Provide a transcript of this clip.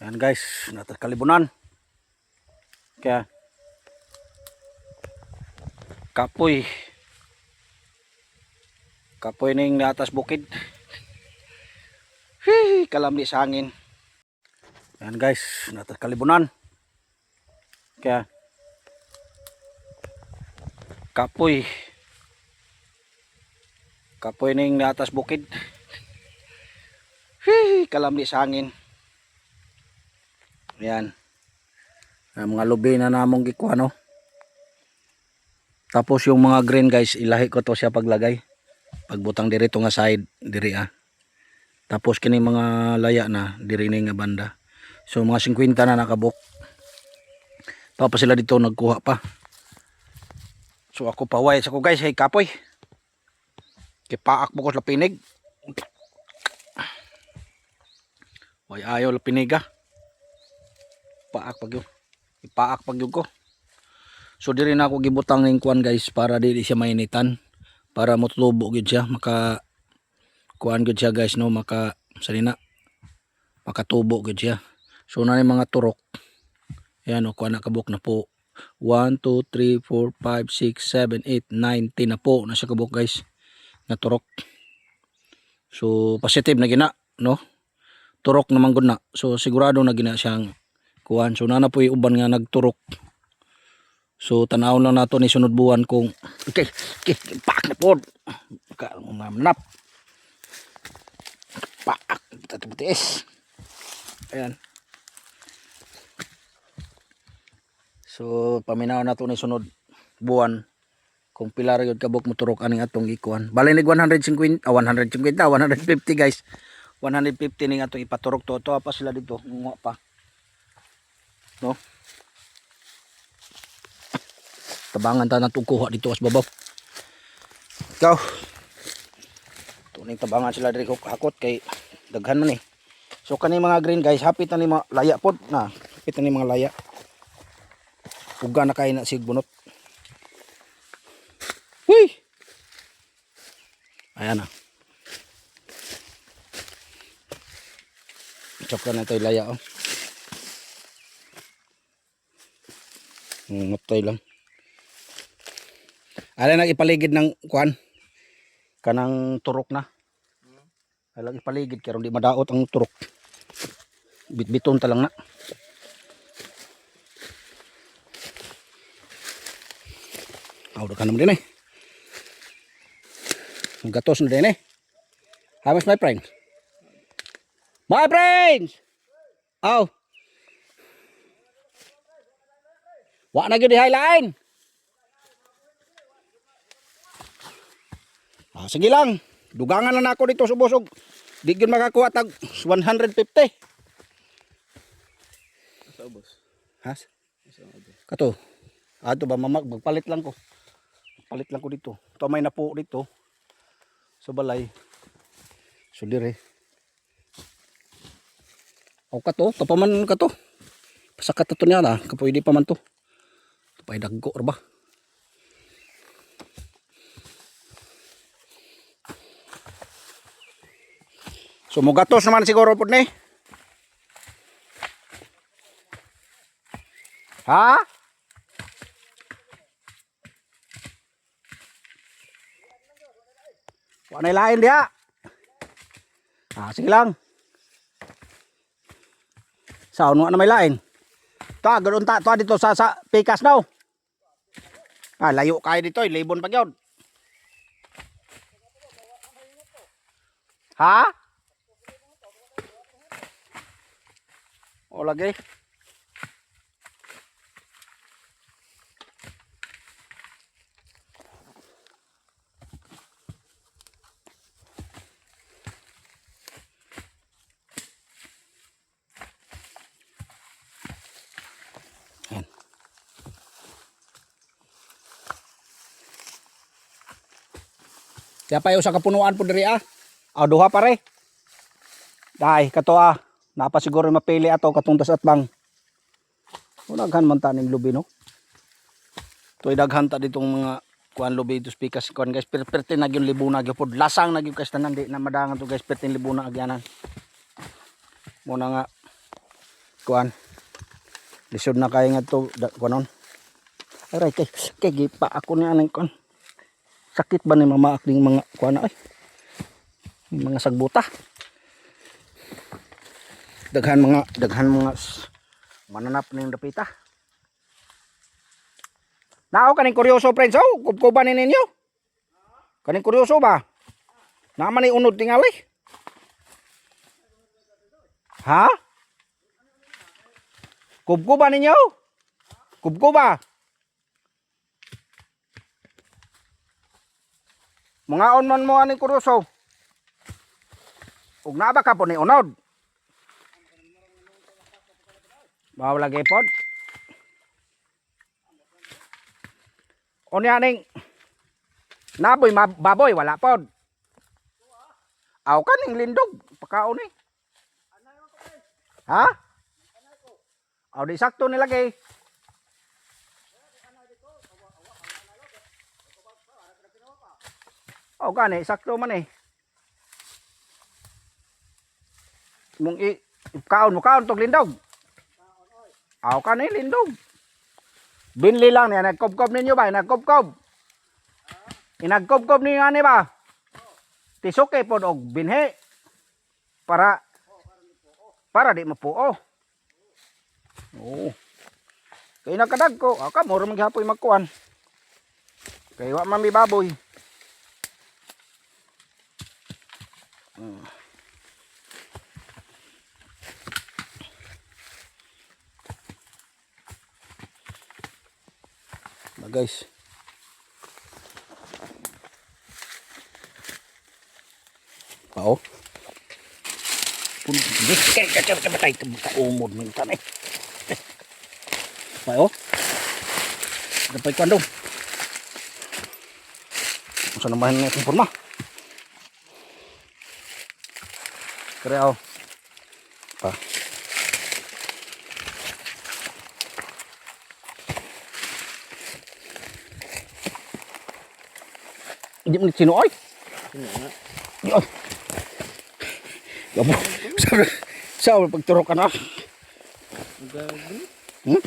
Ayan guys, natas kalibunan. Kaya kapoy. Kapoy ning natas bukid. Kalamli sa hangin. Ayan guys, natas kalibunan. Kaya kapoy. Kapoy ning natas bukid. Kalamli sa hangin. Ayan. Mga lubi na namong gikuha, no. Tapos yung mga green guys, ilahi ko to siya paglagay. Pagbutang diri to nga side diri Tapos kini mga laya na diri ni nga banda. So mga 50 na nakabuk. Tapos sila dito nagkuha pa. So ako paway sa ko guys, hey kapoy. Kipaak mo ko sa pinig. Way ayaw la piniga. Paak pag yun. Ipaak pag yun ko. So diri na ako gibutang ning kuan guys para dili siya mainitan. Para motubo gyud siya, maka kuan gyud siya guys, no, maka salina makatubo gyud siya. So na mga turok. Ayan o, kuan na kabuk na po. 1 2 3 4 5 6 7 8 9 10 na po na siya kabuk guys. Na turok. So positive na gina, no? Turok naman gud na. So sigurado na gina siyang kuan. So nana po yung uban nga nagturok. So tanaw lang nato ni sunod buwan kung okay, pak na po. Nap. Pak tatibutis. Ayan. So paminaw nato ni sunod buwan kung pila ra gyud kabuk mo turok aning atong ikuan. Bali nig 150, 150 guys. 150 ning atong ipaturok to pa sila dito, nguha pa. No? Tabangan ta natong kuha dito as babaw. Ikaw. Tuning tabangan sila diri hakot kay daghan man eh. So kani mga green guys, hapit na ni mga laya pod na. Hapit na ni mga laya. Uga na kay na sig bunot. Huy. Ayan na. Chok na tayo laya oh. Matay lang. Ala nang ipaligid ng kuan kanang turok na. Ala ipaligid kaya di madaot ang turok. Bitbiton ta lang na. Aw ka naman din eh. Gatos na din eh. How much my friend? My friends. Aw. Wa na gyud highline. Sige lang, dugangan lang ako dito subosog. Di gyud makakuha tag 150. Asa boss? Has? Kato. Ato ba magpalit lang ko. Palit lang ko dito. Ito may napo dito. Sa balay. So dire. O kato, kapaman kato. Pasakat to niya na, kapwede pa man to. Pay daggo ra ba? So mugatos naman siguro po ni. Ha? Wala na lain dia. Sige lang. Sa uno na may lain. Ta gadon ta to dito sa pikas daw. Layo kay dito, libon pa gyud. Ha? O lagi. Yan. Kaya pa yung sa kapunuan po diri duha pare. Dai kato napa siguro mapili ato katungtas at bang. Unaghan man ta ning lubi no. Toy daghan ta ditong mga kuan lubi dos pikas kuan guys, perperte na gyud libuna gyud pod. Lasang na gyud kas tanan di na madangan to guys, pertin libuna agyanan. Muna nga kuan. Lisod na kay nga to kuanon. Aray kay gipa ako ni anay kuan. Sakit ba ni mamaak ning mga kuan ay? Mga sagbuta. Daghan mga mananap ning dapita. Nao kaning kuryoso friends, oh, kubkuban ni ninyo. Kaning kuryoso ba? Naman ni unod tingali. Ha? Kubkuban ninyo? Kubkuba? Mga on mo aning kuryoso. Ug naa ba ka po ni unod? Bawa lagi pod. Unya ning naboy baboy wala pod. Aw kaning lindog pakaon ni. Ha? Aw di sakto nilagay. Aw gani sakto man eh. Mung kaon mo kaon tog lindog. Aw kani lindog. Binli lang niya, nagkobkob ninyo ba? Nagkobkob. Inagkobkob ninyo ani ba? Tisuke po og binhi. Para di mapuo. Oo. Kaya nakadag ko. Aka, mura maghapoy magkuhan. Kaya wa mami baboy. Guys, pao pun kay kacau-kacau kaumod ng tanay pao dapat kandong masa namahan ng informa kreaw pa hindi mo sino ay? Sino nga? Ay. Gabo. Sa pagturok ka na. Hmm?